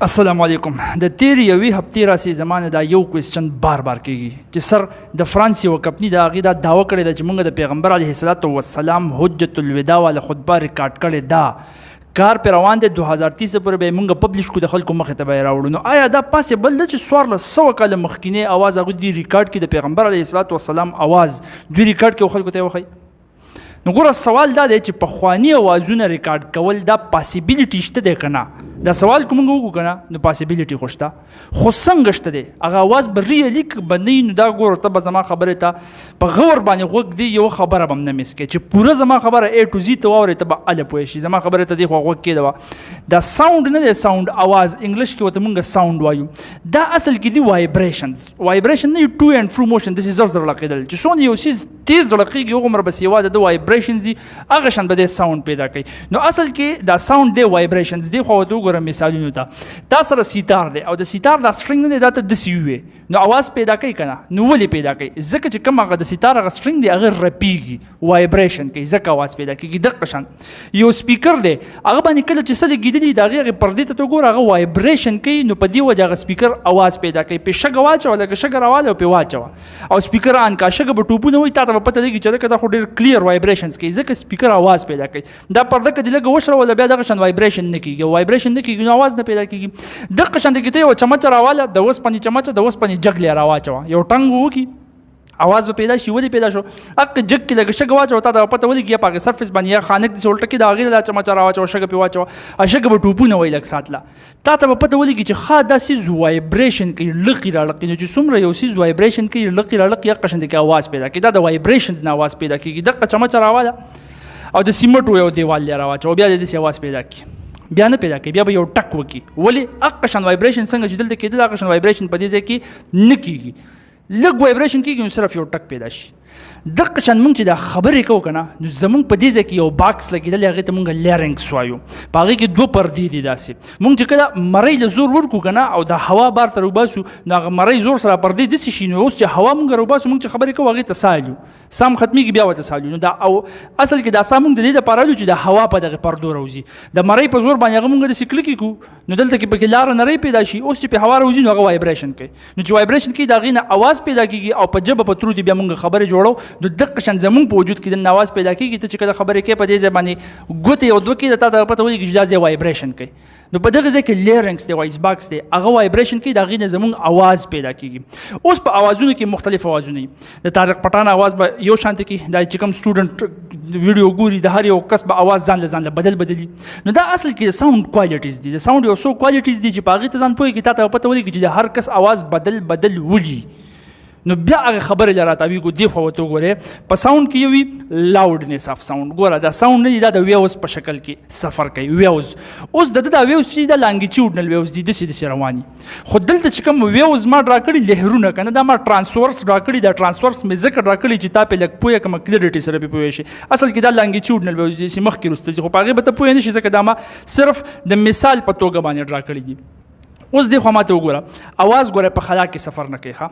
السلام علیکم. د تیرې یوې هفتې راسې زمانه دا یو کوېسچن بار بار کېږي چې سر د فرانس یوه کمپني د هغې دا دعوه کړې ده چې موږ د پیغمبر علیه الصلاة والسلام حجت الوداع والا خطبه ریکارډ کړې ده، کار پې روان دی 2030 پورې به یې موږ پبلش کړو، د خلکو مخې ته به یې راوړو. نو آیا دا پاسبل ده چې 1400 کاله مخکینی اواز هغوی دوی ریکارډ کړي، د پیغمبر علیه الصلاة والسلام اواز دوی ریکارډ کړي او خلکو ته یې وښایي؟ نو ګوره سوال دا دی چې پخواني اوازونه ریکارډ کول دا پاسیبیلیټي شته دی که نه؟ دا سوال که موږ وکړو که نه نو پاسیبیلیټي خو شته، خو څنګه شته دی؟ هغه اواز به ریلي که به نه وي نو دا ګوره ته به زما خبرې ته په غور باندې غوږ دی، یوه خبره به هم نه مس کوې چې پوره زما خبره A to Z ته واورې ته به هله پوه شي. زما خبرې ته دی خو غوږ کېږده. دا ساوند نه دی، ساوند اواز انګلیش کې ورته مونږ ساوند وایو، دا اصل کې دي وایبریشنز. وایبریشن نه ټو اینډ فرو موشن، داسې زر زر لقېدل چې څونه یو څیز تیز زړقېږي هغومره بس یوازې د وایبریشنز دي، هغه شان به دی ساوند پیدا کوي. نو اصل کې دا ساوند دی وایبریشنز دی. خو ورته وګوره مثالونو ته، دا سره سیتار دی او د سیتار دا سټرنګ نه دی، دا ته داسې ووې نو اواز پیدا کوي که نه؟ نو ولې پیدا کوي؟ ځکه چې کوم هغه د سیتار هغه سټرنګ دی هغه رپېږي، وایبریشن کوي، ځکه اواز پیدا کېږي. دقه شان یو سپیکر دی، هغه باندې کله چې څه لګېدلي د هغې پردې ته ته وګوره هغه وایبریشن کوي، نو په دې وجه هغه سپیکر اواز پیدا کوي. پې شګه واچوه، لکه شګه راواله او پې واچوه او سپیکر آن کا، شګه به ټوپونه وایي، تا ته به پته لګي چې دغه دا خو ډېر کلیر وایبریشنز کوي، ځکه سپیکر اواز پیدا کوي. دا پرده که دې لږه وشروله بیا دغه شان وایبریشن نه کېږي، وایبریشن نه کېږي نو اواز نه پیدا کېږي. دقه شان کې ته یو چمچه راواله، د اوسپنې چمچه د اوسپنې جګ یې راواچوه، یو ټنګ وکړي اواز به پیدا شي. ولې پیدا شو؟ هغه جګ کې لږه شګه واچوه، تا ته به پته ولګي په هغې سرفیس باندې یا خانک داسې الټه کړي د هغې له چمچه راواچوه، شګه پې واچوه، شګه به ټوپونه وایي لږ ساتله، تا ته به پته ولګي چې ښه دا څیز وایبریشن کوي، لقي رالقي. نو چې څومره یو څیز وایبریشن کوي، لقي رالقي، هغه قشن دی کې اواز پیدا کوي. دا د وایبریشنز نه اواز پیدا کېږي. دقه چمچه راواله او د سیمټو یو دیوال یې راواچوه، بیا دې داسې اواز پیدا کړي، بیا نه پیدا کوي، بیا به یو ټک وکړي. ولې؟ هغه قشن وایبریشن څنګه چې دلته کېدل، هغه قشن وایبریشن په دې ځای کې نه کېږي. لږ وایبریشن کېږي نو صرف یو ټک پیدا شي. دقه شان مونږ چې دا خبرې کوو که نه، نو زمونږ په دې ځای کې یو باکس لګېدلی، هغې ته مونږ لیرنګس وایو، په هغې کې 2 پردې دي. داسې مونږ چې کله مرۍ له زور ورکړو که نه او د هوا بار ته راوباسو، نو هغه مرۍ زور سره پردې داسې شي، نو اوس چې هوا مونږ راوباسو، مونږ چې خبرې کوو هغې ته ساه الو، ساه هم ختمېږي بیا ورته ساه الو. نو دا او اصل کې دا ساه مونږ د دې دپاره الو چې د هوا په دغې پردو راوځي، د مرۍ په زور باندې هغه مونږ داسې کلکې کړو، نو دلته کې پکې لاره نری پیدا شي. اوس چې په هوا راوځي نو هغه وایبریشن کوي، نو چې وایبریشن کوي د هغې نه اواز پیدا کېږي او په ژبه په ترو دي بیا مونږ خبرې جوړو. نو دقه شان زمونږ په وجود کې د اواز پیدا کېږي. ته چې کله خبرې کوې په دې ځای باندې ګوتې یو دوه کېږي، تا ته پته ولګي چې دا ځای وایبریشن کوي. نو په دغه ځای کې لیرنګس دی، وایس باکس دی، هغه وایبریشن کوي، د هغې نه زمونږ اواز پیدا کېږي. اوس په اوازونو کې مختلف اوازونه دي. د طارق پټان اواز به یو شانته کې، دا چې کوم سټوډنټ ویډیو ګوري د هر یو کس به اواز ځان له ځان له بدلي. نو دا اصل کې د ساوند کوالټیز دي. د ساوند یو څو کوالټیز دي چې په هغې ته ځان پوهېږي، تا ته پته ولګي چې د هر کس اواز بدل ولي. نو بیا هغه خبرې له راتاوي کو. دې خوا ورته وګورئ، په ساوند کې یو وي لاوډنس اف ساوند. ګوره دا ساوند نه دي، دا د ویوز په شکل کې سفر کوي، ویوز. اوس د ده دا ویوز چې د لانګیچیوډنل ویوز دي، داسې داسې رواني. خو دلته چې کوم ویوز ما ډرا کړي لهرونه که نه، دا ما ټرانسورس ډرا کړي. دا ټرانسورس مې ځکه ډرا کړي چې تا پې لږ پوهه کړمه، کلیرټي سره پې پوه شي. اصل کې دا لانګیچیوډنل ویوز دي چې مخکې وروسته ځي، خو په هغې به ته پوه نه شي، ځکه دا ما صرف د مثال په توګه باندې ډرا کړي دي. اوس دې خوا ما ته وګوره، اواز ګوره په خلا کې سفر نه کوي.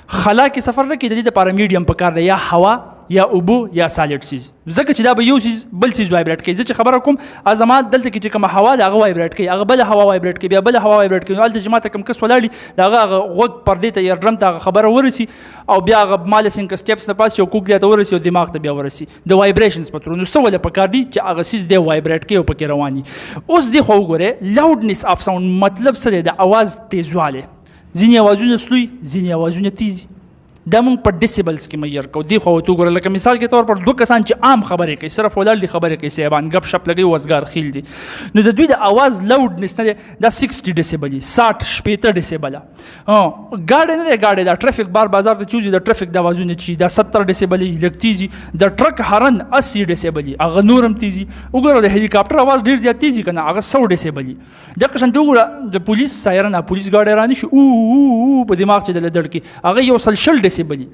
خلا کې سفر نه کوي، د دې دپاره میډیم پکار دی، یا هوا یا اوبو یا سالډ سیز، ځکه چې دا به یو سیز بل سیز وایبریټ کوي. زه چې خبره کوم زما دلته کې چې کومه هوا ده هغه وایبریټ کوي، هغه بله هوا وایبریټ کوي، بیا بله هوا وایبریټ کوي. نو هلته چې ما ته کوم کس ولاړ وي، د هغه غوږ پردې ته یا ډرم ته هغه خبره ورسي او بیا هغه مالسینګ سټیپس نه پاس یو کوکلیا ته ورسي او دماغ ته بیا ورسي د وایبریشنز په ترو. نو څه ولې پکار دي چې هغه سیز دی وایبریټ کوي او پکې روان وي. اوس دې خوا وګورئ، لاوډنس اف ساوند مطلب څه دی؟ د اواز تیزوالی. ځینې اوازونه سلوي، ځینې اوازونه تیز. دا مونږ په ډیسیبلز کې معیار کوو. دې خوا ورته وګوره، لکه مثال کې طور پر 2 کسان چې عام خبرې کوي، صرف ولاړ دي خبرې کوي، سیبان ګپ شپ لګوي، وزګار خیل دي، نو د دوی د اواز لاوډنس نه دی، دا 60 ډیسیبل دي، 60 ډیسیبله. ګاډی نه دی، ګاډی دا ټرافیک بار بازار ته چوزي، د ټرافیک د اوازونه چې دا 70 ډیسیبل دي، لږ تیزي. د ټرک هارن 80 ډیسیبل دي، هغه نور هم تیزي. وګوره د هلیکاپټر اواز ډېر زیات تیزي که نه، هغه 100 ډیسیبل دي. دغه شانته وګوره د پولیس سایرن، پولیس ګاډی رانشي او په دماغ چې دله دړ کړي، هغه 160 ډیسیبل دي.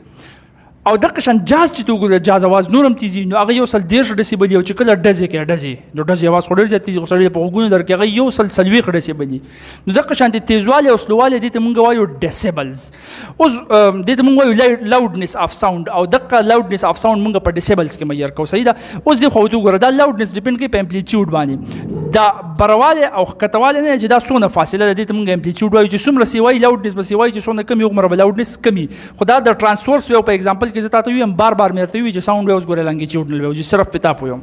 او دغه شان جاز چې تو ګوره جاز आवाज نورم تیزی نو هغه یو سل 1.5 ډیسیبل یو چې کله ډزې کوي ډزې نو ډزې आवाज خو ډېر زیات تیزی خو سړی په غوږونو درکې هغه یو سل 40 ډیسیبل نو دغه شان د تیزوالی او سلووالی دې ته مونږ وایو ډیسیبلز. اوس دې ته مونږ وایو لاودنس اف ساوند او دغه لاودنس اف ساوند مونږ په ډیسیبلز کې معیار کوو. صحیح ده. اوس دې خو تو ګوره دا لاودنس ډیپند کوي په امپلیټیوډ باندې دا برواله او کتواله نه چې دا څونه فاصله ده دې ته مونږ امپلیټیوډ وایو چې څومره سی وایي لاودنس به سی وایي چې څونه کم یو عمر به لاودنس کمی. خدا د ترانسفورس ویو په ایگزامپل کې زه تاسو یم بار مې ورته وی چې ساوند ویوز ګوره لانګیټیوډنل ویوز صرف پتا پویم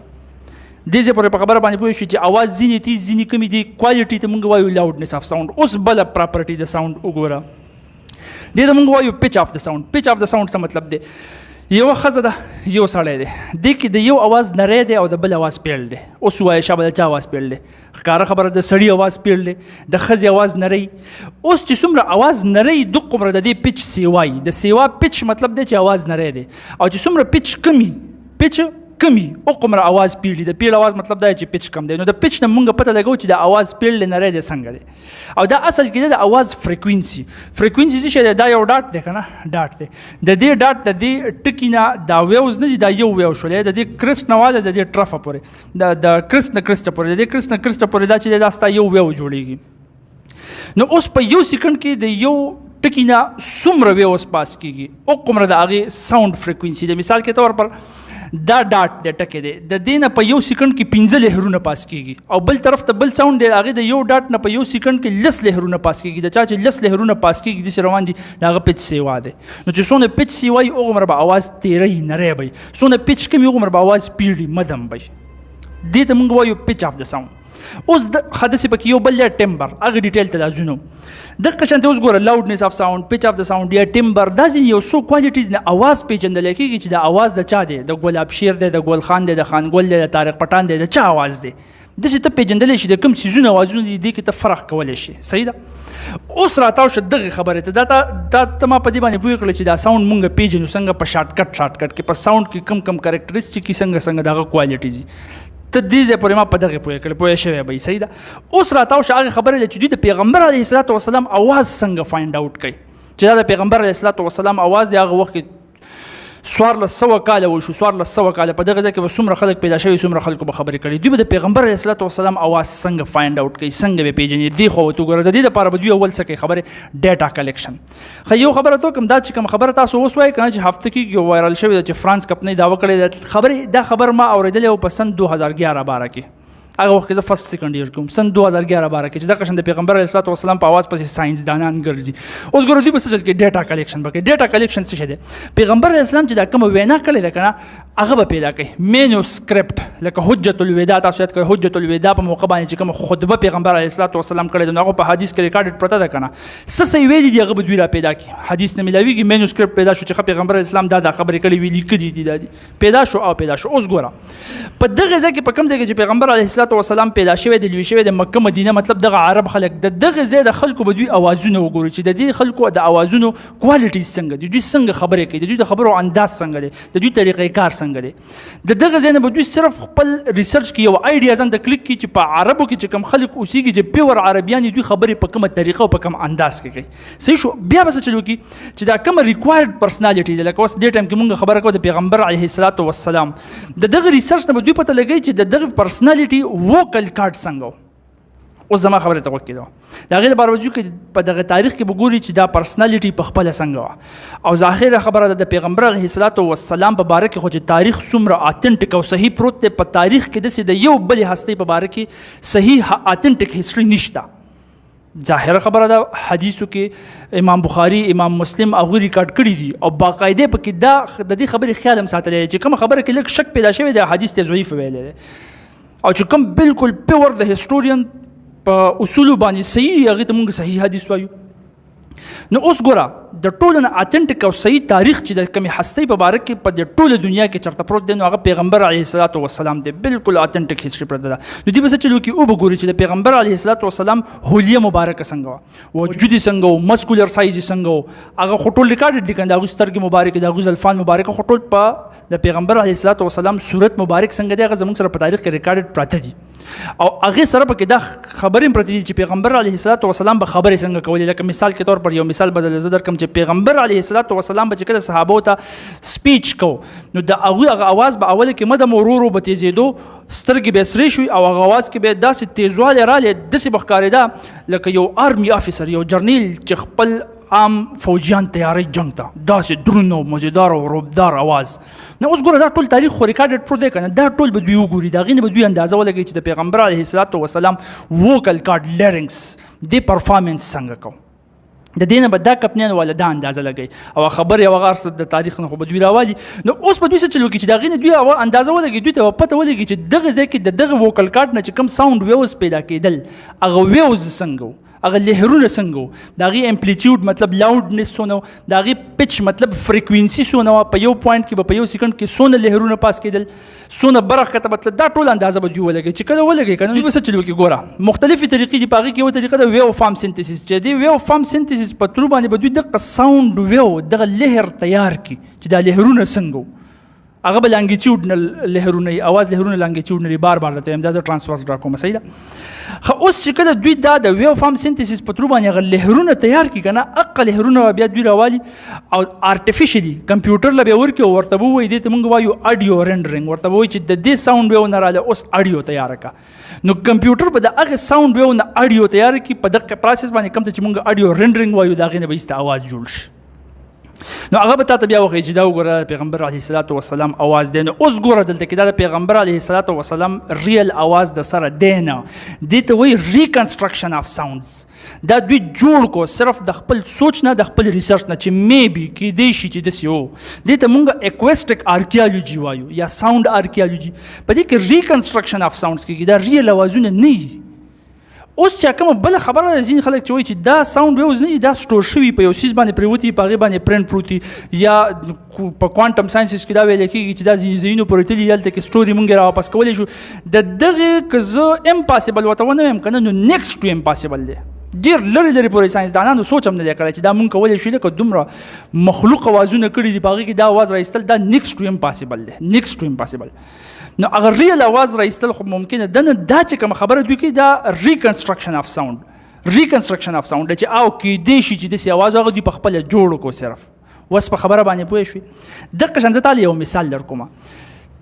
دې ځې پورې په خبره باندې پوه شو چې आवाज ځینې تیز ځینې کمی دي کوالټي ته مونږ وایو لاودنس اف ساوند. اوس بل پراپرټي د ساوند وګوره دې ته مونږ وایو پچ اف د ساوند. پچ اف د ساوند څه مطلب دی؟ یو ښځه ده یو سړی دی دې کې د یو आवाज نری دی او د بل आवाज پیل دی. اوس وایي شابه د چا आवाज پیل دی؟ ښکاره خبره د سړي आवाज پیل دی د ښځې आवाज نری. اوس چې څومره आवाज نری دومره د دې پچ سیوای د سیوا پچ مطلب دی چې आवाज نری دی او چې څومره پچ کمی او کومره आवाज پیل دی د پیل आवाज مطلب دا چې پچ کم دی. نو د پچ نه مونږ پته لګو چې د आवाज پیل نری دی څنګه دی او دا اصل کې د आवाज فریکوینسي څه شی دی؟ دا یو ډاټ دی کنه ډاټ دی د دې ډاټ د دې ټکی نه دا ویوز نه دي دا یو ویو شولې د دې کرست نه واده د دې ټرفه پورې د کرست نه کرست پورې د دې کرست نه کرست پورې دا چې دا ستا یو ویو جوړیږي. نو اوس په یو سکند کې د یو ټکی نه څومره ویوز پاس کیږي او کومره د هغې ساوند فریکوینسي د مثال کې طور پر دا ډاټ د ټکی دی د دې نه په یو سکند کې 15 لهرونه پاس کیږي او بل طرف ته بل ساوند دی هغې د یو ډاټ نه په یو سکند کې 10 لهرونه پاس کیږي. د چا چې 10 لهرونه پاس کیږي داسې روان دي د هغه پچ سیوا دی. نو چې څونه پچ سیوایي هغومره به आवाज تیری نری وي څونه پچ کم وي هغومره به आवाज پیړي مدم وي. دې ته مونږ وایو پچ اف د ساوند. اوس د حدث پکې یو بل یا ټمبر هغه ډیټیل ته لازم دغه شانته اوس ګوره لاودنس اف ساوند پچ اف د ساوند یا ټمبر دا ځینې یو څو کوالټیز نه आवाज پیژندل کېږي چې د आवाज د چا دی د ګلاب شیر دی د ګل خان دی د خان ګل دی د طارق پټان دی د چا आवाज دی داسې ته پیژندلی شي د کوم څیزونه اوازونه دي دې کې ته فرق کولی شي. صحیح ده. اوس راتاو شه دغې خبرې ته دا ته ما په دې باندې پوه کړل چې دا ساوند مونږ پیژنو څنګه په شارټکټ کې په ساوند کې کم کریکټرسټیک څنګه دغه کوالټیز دي ته دې ځای پورې ما په دغې پوه کړل پوه شوی به. صحیح ده. اوس راتاو شه هغې خبرې ده چې دوی د پیغمبر علیه الصلاة وسلام اواز څنګه فایند آوټ کوي چې دا د پیغمبر علیه الصلاة وسلام اواز دی. هغه وخت کې 1400 کاله وشو 1400 کاله په دغه ځای کې به څومره خلک پیدا شوي څومره خلکو به خبرې کړي دوی به د پیغمبر علیه الصلاة وسلام اواز څنګه فایند آوټ کوي څنګه به پیژني. دې خو ورته وګوره د دې دپاره به دوی اول څه کوي خبرې ډیټا کلیکشن. ښه یو خبره ته کوم دا چې کوم خبره تاسو اوس وایئ که نه چې هفته کې یو وایرل شوې ده چې فرانس کمپنۍ دعوه کړې ده خبرې دا خبر ما اورېدلی و په سن 2011 باره کې هغه وخت کې زه فرست سیکنډ ایئر کوم سن 2011 باره کې چې دغه شان د پیغمبر علیه الصلاة وسلام په اواز پسې ساینسدانان ګرځي. اوس ګوره دوی به څه چل کې ډیټا کلیکشن به کوي. ډیټا کلیکشن څه شی دی؟ پیغمبر علیه السلام چې دا کومه وینا کړې ده که نه هغه به پیدا کوي مینوسکرپټ لکه حجة الوداع تاسو یاد کړئ حجة الوداع په موقع باندې چې کومه خطبه پیغمبر علیه الصلاة وسلام کړې ده نو هغه په حدیث کې ریکارډډ پرته ده که نه څه څه یې ویلي دي هغه به دوی را پیدا کړي. حدیث نه میلاویږي مینوسکرپټ پیدا شو چې پیغمبر علیه السلام دا خبرې کړې وي لیکلي دي دا دي پیدا شو. اوس ګوره په دغه ځای کې په کوم ځای کې چې پیغمبر علیه الصلاة وسلام پیدا شوی د لوی شوی د مکه مدینه مطلب دغه عرب خلک د دغه ځای د خلکو به دوی اوازونه وګوري چې د دې خلکو د اوازونو کوالټیز څنګه دي دوی څنګه خبرې کوي د دوی د خبرو انداز څنګه دی د دوی طریقې کار څنګه دی. د دغه ځای نه به دوی صرف خپل ریسرچ کې یو آیډیا ځان د کلیک کړي چې په عربو کې چې کوم خلک اوسېږي چې پیور عربیان دوی خبرې په کومه طریقه او په کوم انداز کې کوي. صحیح شو. بیا به څه چل وکړي چې دا کومه ریکوایرډ پرسنالټي ده لکه اوس دې ټایم کې مونږ خبره کوو د پیغمبر علیه الصلاة وسلام د دغه ریسرچ نه به دوی پته لګوي چې د دغه پرسنالټي ووکل کارډ څنګه اوس زما خبره ته وکړه د هغې لپاره وجود کې په دغه تاریخ کې به ګوري چې دا پرسنالټي په خپله څنګه وه او ظاهره خبره ده د پیغمبر علیه الصلاة وسلام په باره کې خو چې تاریخ څومره اتنټیک او صحیح پروت دی په تاریخ کې داسې د یو بلې هستۍ په باره کې صحیح اتنټیک هسټري نشته. ظاهره خبره ده حدیثو کې امام بخاري امام مسلم هغوی ریکارډ کړي دي او باقاعده پکې دا د دې خبرې خیال هم ساتلی دی چې کومه خبره کې لږ شک پیدا شوی دی حدیث ته ضعیف ویلی دی او چې کوم بالکل پیور د هسټورین په اصولو باندې صحیح هغې ته مونږ صحیح حدیث وایو. نو اوس ګوره د ټولو نه اتنټیک او صحیح تاریخ چې د کومې هستۍ په باره کې په د ټوله دنیا کې چېرته پروت دی نو هغه پیغمبر علیه الصلاة وسلام دی بالکل اتنټیک هسټري پرته ده. نو دوی به څه چل وکړي وبه ګوري چې د پیغمبر علیه الصلاة وسلام هولیه مبارکه څنګه وه وجود یې څنګه و مسکولر سایز یې څنګه و هغه خو ټول ریکارډډ دي که نه د هغوی سترګې مبارکې د هغوی زلفان مبارکه خو ټول په د پیغمبر علیه الصلاة وسلام صورت مبارک څنګه دی هغه زموږ سره په تاریخ کې ریکارډډ پراته دي او هغې سره پکې دا خبرې هم پرتې دي چې پیغمبر علیه الصلاة وسلام به خبرې څنګه کولې لکه مثال کې طور پر یو مثال بدل زه درکړم چې پیغمبر علیه الصلاۃ والسلام به چې کله صحابو ته سپیچ کو نو د هغه اواز به اول کې مدم ورورو به تیزېدو سترګې به سرې شوي او هغه اواز کې به داسې تیزوالی رالی داسې به ښکارېده لکه یو آرمي افیسر یو جرنیل چې خپل عام فوجیان تیاری جنگ ته داسې درون او مزیدار او ربدار اواز. نو اوس ګوره دا ټول تاریخ خو ریکارډډ پروت دی که نه دا ټول به دوی وګوري د هغې نه به دوی اندازه ولګوي چې د پیغمبر علیه الصلاۃ والسلام ووکل کارډ لیرنګس دې پرفارمنس څنګه کو د دې نه به دا کپنیان والا دا اندازه لګوي او خبرې او هغه هر څه د تاریخ نه خو به دوی راوالي. نو اوس به دوی څه چل وکړي چې د هغې نه دوی اندازه ولګوي دوی ته به پته ولګي چې دغه ځای کې د دغه ووکل کارډ نه چې کوم ساوند ویوز پیدا کېدل هغه ویوز څنګه وو هغه لهرونه څنګه وو د هغې امپلیټیوډ مطلب لاوډنس څونه وو د هغې پچ مطلب فریکوینسي څونه وه په یو پوینټ کې به په یو سیکنډ کې څونه لهرونه پاس کېدل څونه برخ کته مطلب دا ټول اندازه به دوی ولګوي چې کله ولګوي که نه دوی به څه چل وکړي ګوره مختلفې طریقې دي په هغې کې یوه طریقه ده ویو فارم سینتیسس چې دې ویو فارم سینتیسس په ترو باندې به دوی دغه ساوند ویو دغه لهر تیار کړي چې دا لهرونه څنګه وو هغه به لانګیچیوډنل لهرونه وي اواز لهرونه لانګیچیوډنل بار بار درته وایم دا زه ټرانسفرس ډرا کومه صحیح ده. خو اوس چې کله دوی دا د ویو فارم سینتیسس په ترو باندې هغه لهرونه تیار کړي که نه هغه لهرونه به بیا دوی راوالي او آرټیفیشلي کمپیوټر له بیا ورکړي او ورته به ووایي دې ته موږ وایو اډیو رینډرنګ ورته به وایي چې د دې ساوند ویو نه راله اوس اډیو تیاره کړه نو کمپیوټر به د هغې ساوند ویو نه اډیو تیاره کړي په دغه پروسس باندې کوم ته چې موږ اډیو رینډرنګ وایو د هغې نه به ایسته اواز جوړ شي. نو هغه به تا ته بیا وښیي چې دا وګوره پیغمبر علیه الصلاۃ والسلام اواز دی. نو اوس ګوره دلته کې دا د پیغمبر علیه الصلاۃ والسلام ریل اواز د سره دی نه دې ته وایي ریکنسټرکشن آف ساوندز دا دوی جوړ کو صرف د خپل سوچ نه د خپل ریسرچ نه چې میبي کیدای شي چې داسې وو دې ته موږ اکویسټک آرکیالوجي وایو یا ساوند آرکیالوجي په دې کې ریکنسټرکشن آف ساوندز کېږي دا ریل اوازونه نه وي. اوس چې کومه بله خبره ده ځینې خلک چې وایي چې دا ساوند ویوز نه دي دا سټور شوي په یو څیز باندې پرېوتي په هغې باندې پرنټ پروت دي یا په کوانټم ساینسز کې دا ویلی کېږي چې دا ځینو پورې تللي دلته کې سټوري مونږ یې راواپس کولی شو د دغې که زه امپاسبل ورته ونه وایم که نه نو نیکسټ ټو امپاسبل دی ډېر لرې لرې پورې ساینسدانانو سوچ هم نه دی کړی چې دا مونږ کولی شو لکه دومره مخلوق اوازونه کړي دي په هغې کې دا اواز راایستل دا نیکسټ ټو امپاسبل دی نیکسټ ټو امپاسبل. نو هغه ریل اواز راایستل خو ممکنه ده نه دا چې کومه خبره دوی کوي دا ریکنسټرکشن آف ساوند ریکنسټرکشن آف ساوند چې او کېدای شي چې داسې اواز هغه دوی په خپله جوړ کړو صرف اوس په خبره باندې پوه شوې. دغه شان زه تاله یو مثال در کومه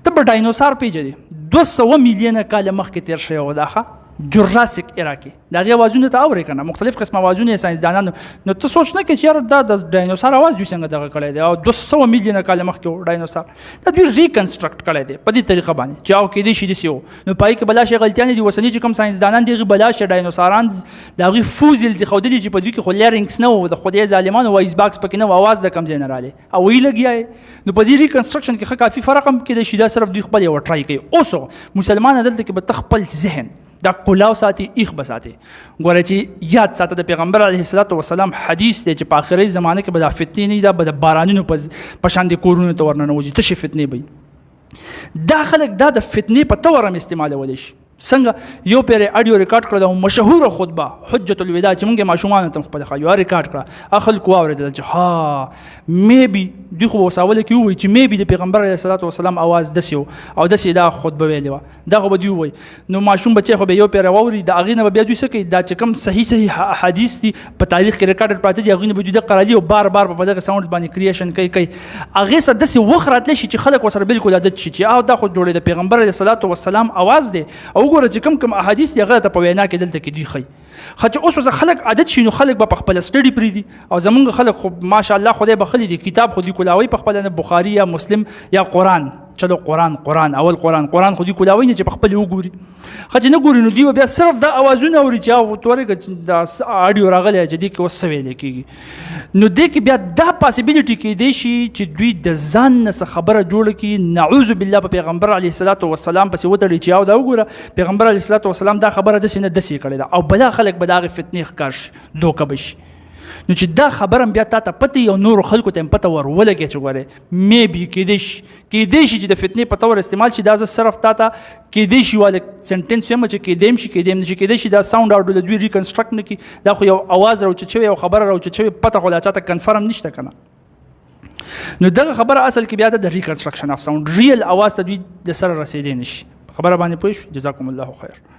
ته به ډاینوسار پېژنې 200 میلیونه کاله مخکې تېر شوی و دا ښه جراسیک ایرا کې د هغې اوازونه ته اورې که نه مختلف قسم اوازونه یې ساینسدانانو نو ته سوچ نه کړې چې یاره دا د ډاینوسار اواز دوی څنګه دغه کړی دی او 200 میلیونه کاله مخکې و ډاینوسار دا دوی ریکنسټرکټ کړی دی په دې طریقه باندې چې او کېدای شي داسې و نو په هغې کې بلا شی غلطیانې دي اوسني چې کوم ساینسدانان دي هغې بلا شی ډاینوساران د هغوی فوزلز یې ښودلي چې په دوی کې خو لیرنګس نه و د خدای ظالمانو وایس باکس پکې نه و اواز د کوم ځای نه رالی او ویې لګیا یې نو په دې ریکنسټرکشن کې ښه کافي فرق هم کېدای شي دا صرف دوی خپل یوه ټرای کوي. اوس مسلمان دلته کې به ته خپل ذهن دا کلاو ساتي ایخ بساتي ګوره چې یاد ساته د پیغمبر علیه الصلاۃ والسلام حدیث دی چې په آخري زمانه کې به دا فتنې نه دا به د بارانونو په شان د کورونو ته ورننوځي تشې فتنې به دا خلک دا د فتنې په تور هم استعمالولی شي څنګه یو پیر اډیو ریکارډ کړه د مشهوره خطبه حجت الوداع چې موږ ماشومانو ته خپل خایو ریکارډ کړه خلکو واورېدل چې ها میبي دوی خو به سواله کې ووایي چې میبي د پیغمبر علیه الصلاۃ والسلام اواز داسې و او داسې دا خطبه ویلې وه دغه به دوی ووایي نو ماشوم بچی خو به یو پیر واوري د هغې نه به بیا دوی څه کوي دا چې کوم صحیح احادیث دي په تاریخ کې ریکارډ پراته دي هغوی نه به دوی دغه راځي او بار بار په دغه ساوندز باندې کریشن کوي هغې سره داسې وخت راتلی شي چې خلک ورسره بالکل عادت شي چې دا خو جوړې د پیغمبر علیه الصلاۃ والسلام اواز دی او وګوره چې کوم حدیث دی هغه ته په وینا کې دلته کې دوی ښیي خو چې اوس خلک عادت شي نو خلک به په خپله سټډي پرېږدي او زمونږ خلک خو ماشاءالله خدای بخلي دي کتاب خو دوی کولاوي په خپله نه بخاري یا مسلم یا قرآن چلو قرآن اول قرآن خو دوی کولاوي نه چې په خپل وګوري خو چې نه ګوري نو دوی به بیا صرف دا اوازونه اوري چې او تورې دا اډیو راغلی چې دې کې اوس څه ویلی کېږي نو دې کې بیا دا پاسبیلیټي کېدی شي چې دوی د ځان نه څه خبره جوړه کړي نعوذ بالله په پیغمبر علیه الصلاۃ والسلام پسې وتړي چې او دا وګوره پیغمبر علیه الصلاۃ والسلام دا خبره داسې نه داسې کړې ده او بلا خلک به د هغې فتنې ښکار شي دوکه به شي نو چې دا خبره هم بیا تا ته پته یو نورو خلکو ته هم پته ور ولګي چې ګورې میبي کېدای شي چې د فتنې په طور استعمال شي دا زه صرف تا ته کېدای شي واله سنټنس وایم چې کېدای هم شي کېدای هم نه شي کېدای شي دا ساوند او د دوی ریکنسټرکټ نه کړي دا خو یو اواز راوچت شوی یو خبره راوچت شوې پته خو لا چاته کنفرم نشته که نه نو دغه خبره اصل کې بیا د ریکنسټرکشن آف ساوند ریل اواز ته دوی د سره رسېدی نه شي خبره باندې پوه شو جزاکم الله خیر.